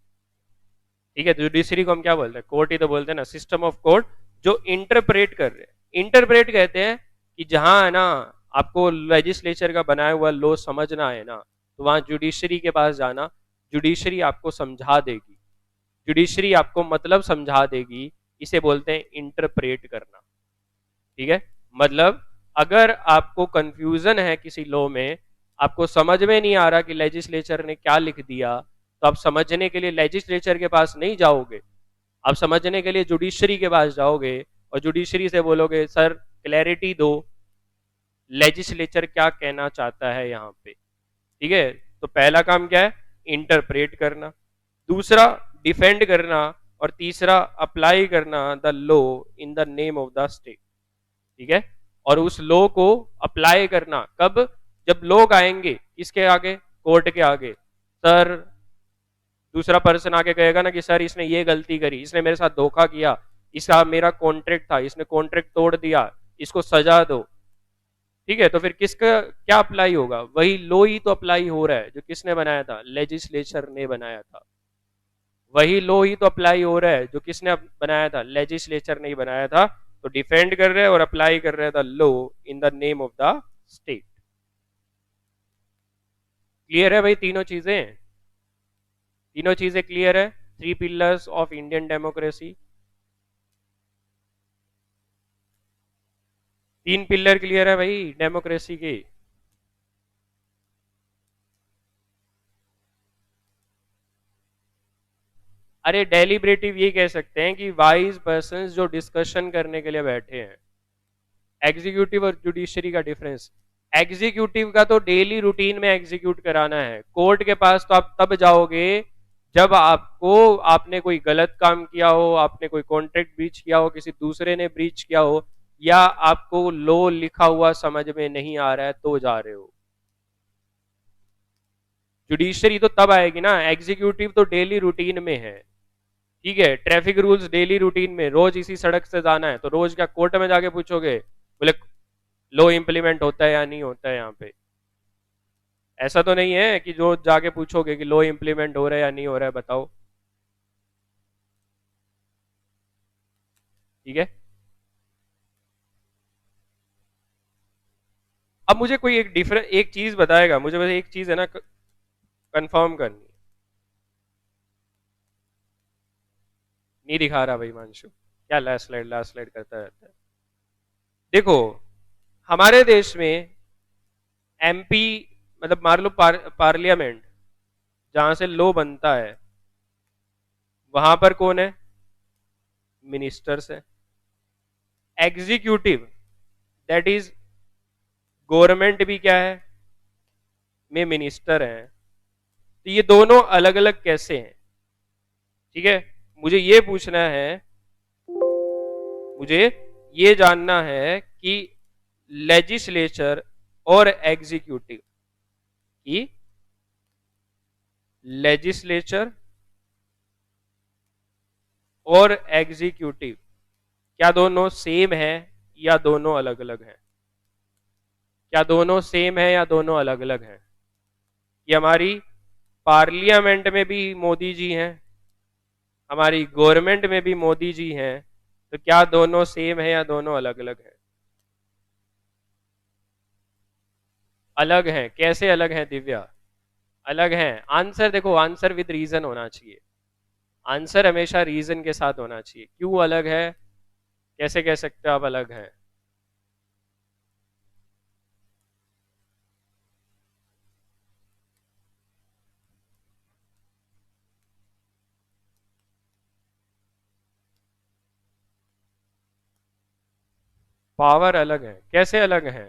ठीक है, जुडिशरी को हम क्या बोलते हैं, कोर्ट ही तो बोलते हैं ना, सिस्टम ऑफ कोर्ट, जो इंटरप्रेट कर रहे हैं। इंटरप्रेट कहते हैं कि जहां है ना आपको लेजिस्लेचर का बनाया हुआ लॉ समझना है ना, तो वहां जुडिशरी के पास जाना, जुडिशरी आपको समझा देगी, जुडिशरी आपको मतलब समझा देगी, इसे बोलते हैं इंटरप्रेट करना। ठीक है, मतलब अगर आपको कंफ्यूजन है किसी लॉ में, आपको समझ में नहीं आ रहा कि लेजिस्लेचर ने क्या लिख दिया, तो आप समझने के लिए लेजिस्लेचर के पास नहीं जाओगे, आप समझने के लिए जुडिशरी के पास जाओगे, और जुडिशरी से बोलोगे सर क्लैरिटी दो, लेजिस्लेचर क्या कहना चाहता है यहाँ पे। ठीक है, तो पहला काम क्या है, इंटरप्रेट करना, दूसरा डिफेंड करना, और तीसरा अप्लाई करना the law in the name of the state. ठीक है, और उस लॉ को अप्लाई करना कब, जब लोग आएंगे किसके आगे, कोर्ट के आगे। सर दूसरा पर्सन आके कहेगा ना कि सर इसने ये गलती करी, इसने मेरे साथ धोखा किया, इसका मेरा कॉन्ट्रैक्ट था, इसने कॉन्ट्रैक्ट तोड़ दिया, इसको सजा दो। ठीक है, तो फिर किसका क्या अप्लाई होगा, वही लॉ ही तो अप्लाई हो रहा है जो किसने बनाया था, लेजिस्लेचर ने बनाया था। वही लॉ ही तो अप्लाई हो रहा है जो किसने बनाया था, लेजिस्लेचर ने ही बनाया था। तो डिफेंड कर रहे हैं और अप्लाई कर रहे हैं the law in the name of the state. Clear है भाई, तीनों चीजें, तीनों चीजें क्लियर है, three pillars of Indian democracy. तीन पिलर क्लियर है भाई डेमोक्रेसी के। अरे डेलिब्रेटिव ये कह सकते हैं कि वाइज पर्सन जो डिस्कशन करने के लिए बैठे हैं। एग्जीक्यूटिव और जुडिशरी का डिफरेंस, एग्जीक्यूटिव का तो डेली रूटीन में एग्जीक्यूट कराना है। कोर्ट के पास तो आप तब जाओगे जब आपको, आपने कोई गलत काम किया हो, आपने कोई कॉन्ट्रैक्ट ब्रीच किया हो, किसी दूसरे ने ब्रीच किया हो, या आपको लो लिखा हुआ समझ में नहीं आ रहा है तो जा रहे हो? जुडिशरी तो तब आएगी ना, एग्जीक्यूटिव तो डेली रूटीन में है। ठीक है, ट्रैफिक रूल्स डेली रूटीन में, रोज इसी सड़क से जाना है, तो रोज क्या कोर्ट में जाके पूछोगे बोले लो इम्प्लीमेंट होता है या नहीं होता है? यहाँ पे ऐसा तो नहीं है कि जो जाके पूछोगे कि लो इम्प्लीमेंट हो रहा है या नहीं हो रहा है, बताओ। ठीक है, अब मुझे कोई एक डिफरेंट एक चीज बताएगा, मुझे बस एक चीज है ना कंफर्म करनी है। नहीं दिखा रहा भाई मानशु, क्या लास्ट स्लाइड करता रहता है। देखो, हमारे देश में एमपी, मतलब मान लो पार्लियामेंट जहां से लो बनता है, वहां पर कौन है? मिनिस्टर्स है। एग्जीक्यूटिव, दैट इज गवर्नमेंट भी क्या है, में मिनिस्टर हैं। तो ये दोनों अलग अलग कैसे हैं? ठीक है, मुझे ये पूछना है, मुझे ये जानना है कि लेजिस्लेचर और एग्जीक्यूटिव की, लेजिस्लेचर और एग्जीक्यूटिव क्या दोनों सेम है या दोनों अलग अलग हैं? क्या दोनों सेम है या दोनों अलग अलग हैं? कि हमारी पार्लियामेंट में भी मोदी जी हैं, हमारी गवर्नमेंट में भी मोदी जी हैं, तो क्या दोनों सेम है या दोनों अलग अलग हैं? अलग हैं। कैसे अलग हैं दिव्या? अलग हैं, आंसर देखो, आंसर विद रीजन होना चाहिए। आंसर हमेशा रीजन के साथ होना चाहिए। क्यों अलग है, कैसे कह सकते हो आप अलग है? पावर अलग है, कैसे अलग है?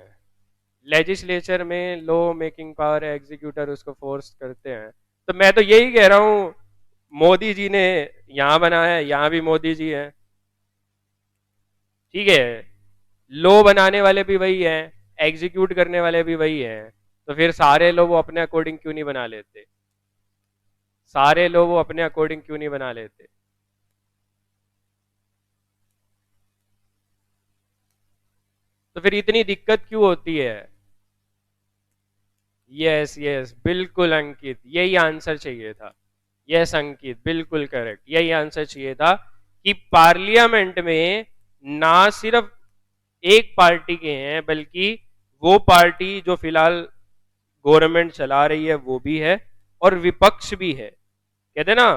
लेजिस्लेचर में लॉ मेकिंग पावर है, एग्जीक्यूटर उसको फोर्स करते हैं। तो मैं तो यही कह रहा हूं, मोदी जी ने यहां बनाया है, यहां भी मोदी जी हैं। ठीक है, लॉ बनाने वाले भी वही हैं, एग्जीक्यूट करने वाले भी वही हैं। तो फिर सारे लोग वो अपने अकॉर्डिंग क्यों नहीं बना लेते? सारे लोग वो अपने अकॉर्डिंग क्यों नहीं बना लेते? तो फिर इतनी दिक्कत क्यों होती है? यस यस, बिल्कुल अंकित, यही आंसर चाहिए था। यस अंकित, बिल्कुल करेक्ट, यही आंसर चाहिए था कि पार्लियामेंट में ना सिर्फ एक पार्टी के हैं, बल्कि वो पार्टी जो फिलहाल गवर्नमेंट चला रही है वो भी है, और विपक्ष भी है। कहते ना,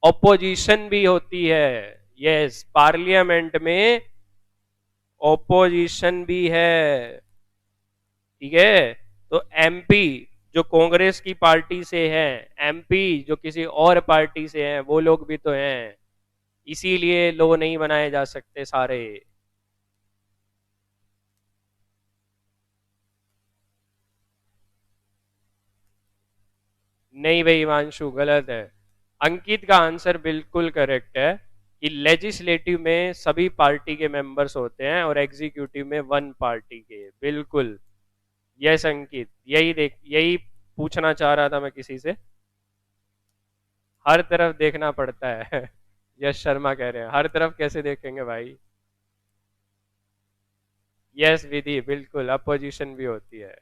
ऑपोजिशन भी होती है। यस, पार्लियामेंट में ऑपोजिशन भी है। ठीक है, तो एमपी जो कांग्रेस की पार्टी से है, एमपी जो किसी और पार्टी से हैं, वो लोग भी तो हैं। इसीलिए लो नहीं बनाए जा सकते सारे। नहीं भाई हिमांशु, गलत है। अंकित का आंसर बिल्कुल करेक्ट है कि लेजिस्लेटिव में सभी पार्टी के मेंबर्स होते हैं और एग्जीक्यूटिव में वन पार्टी के। बिल्कुल, यस अंकित, यही देख, यही पूछना चाह रहा था मैं किसी से। हर तरफ देखना पड़ता है। यश शर्मा कह रहे हैं हर तरफ कैसे देखेंगे भाई? यस विधि, बिल्कुल अपोजिशन भी होती है।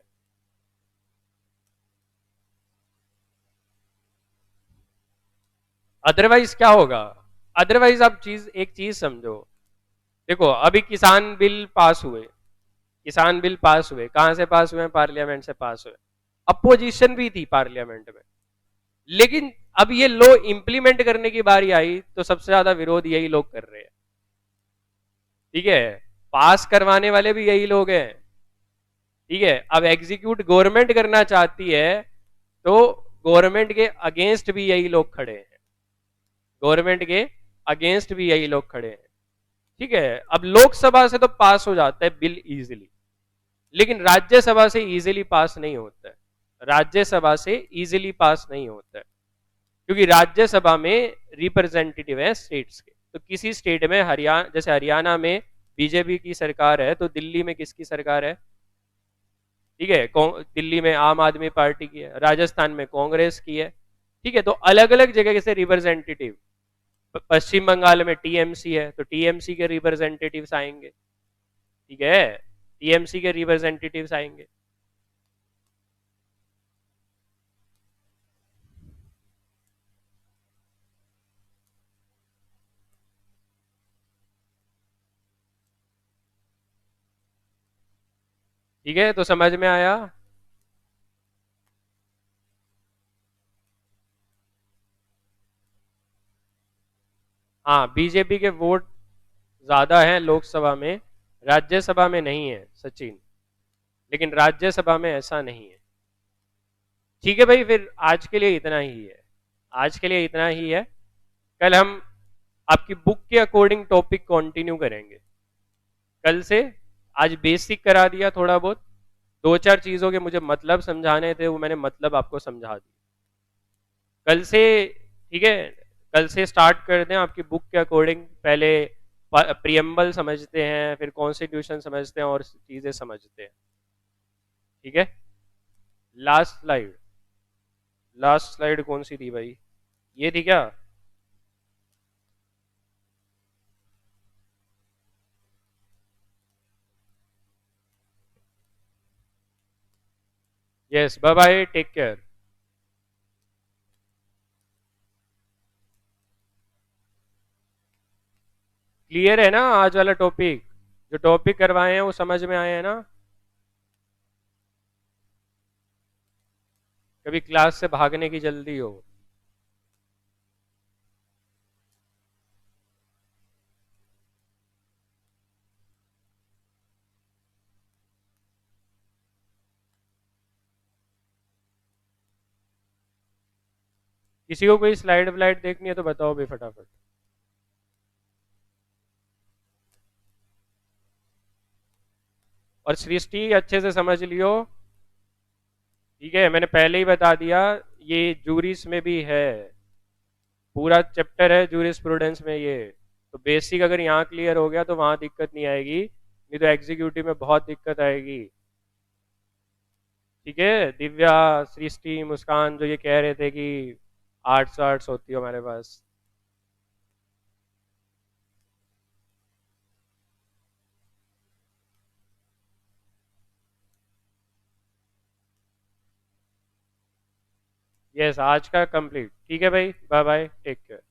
अदरवाइज क्या होगा? अदरवाइज आप एक चीज समझो, देखो अभी किसान बिल पास हुए, किसान बिल पास हुए, कहां से पास हुए? पार्लियामेंट से पास हुए। अपोजिशन भी थी पार्लियामेंट में, लेकिन अब ये लॉ इंप्लीमेंट करने की बारी आई तो सबसे ज्यादा विरोध यही लोग कर रहे हैं। ठीक है, पास करवाने वाले भी यही लोग हैं। ठीक है, अब एग्जीक्यूट गवर्नमेंट करना चाहती है तो गवर्नमेंट के अगेंस्ट भी यही लोग खड़े हैं, गवर्नमेंट के अगेंस्ट भी यही लोग खड़े हैं। ठीक है, अब लोकसभा से तो पास हो जाता है बिल इजीली, लेकिन राज्यसभा से इजीली पास नहीं होता है। राज्यसभा से इजीली पास नहीं होता है, क्योंकि राज्यसभा में रिप्रेजेंटेटिव है स्टेट्स के। तो किसी स्टेट में, हरियाणा, जैसे हरियाणा में बीजेपी की सरकार है तो दिल्ली में किसकी सरकार है? ठीक है, दिल्ली में आम आदमी पार्टी की है, राजस्थान में कांग्रेस की है। ठीक है, तो अलग अलग जगह से रिप्रेजेंटेटिव, पश्चिम बंगाल में टीएमसी है तो टीएमसी के रिप्रेजेंटेटिव्स आएंगे। ठीक है, टीएमसी के रिप्रेजेंटेटिव्स आएंगे। ठीक है, तो समझ में आया। हाँ, बीजेपी के वोट ज्यादा हैं लोकसभा में, राज्यसभा में नहीं है सचिन, लेकिन राज्यसभा में ऐसा नहीं है। ठीक है भाई, फिर आज के लिए इतना ही है। आज के लिए इतना ही है। कल हम आपकी बुक के अकॉर्डिंग टॉपिक कंटिन्यू करेंगे कल से। आज बेसिक करा दिया थोड़ा बहुत, दो चार चीजों के मुझे मतलब समझाने थे, वो मैंने मतलब आपको समझा दिया कल से। ठीक है, कल से स्टार्ट कर दें आपकी बुक के अकॉर्डिंग। पहले प्रियम्बल समझते हैं, फिर कॉन्स्टिट्यूशन समझते हैं और चीजें समझते हैं। ठीक है, लास्ट स्लाइड। लास्ट स्लाइड कौन सी थी भाई? ये थी क्या? Yes, bye bye, take care. Clear है ना आज वाला टॉपिक? जो टॉपिक करवाए हैं वो समझ में आए हैं ना? कभी क्लास से भागने की जल्दी हो? किसी को कोई स्लाइड व्लाइड देखनी है तो बताओ भी फटाफट। और सृष्टि अच्छे से समझ लियो। ठीक है, मैंने पहले ही बता दिया, ये जूरिस में भी है, पूरा चैप्टर है जूरिस प्रूडेंस में ये। तो बेसिक अगर यहाँ क्लियर हो गया तो वहां दिक्कत नहीं आएगी, नहीं तो एग्जीक्यूटिव में बहुत दिक्कत आएगी। ठीक है, दिव्या, सृष्टि, मुस्कान जो ये कह रहे थे कि आर्ट्स आर्ट्स होती है हमारे पास। यस, आज का कंप्लीट। ठीक है भाई, बाय बाय, टेक केयर।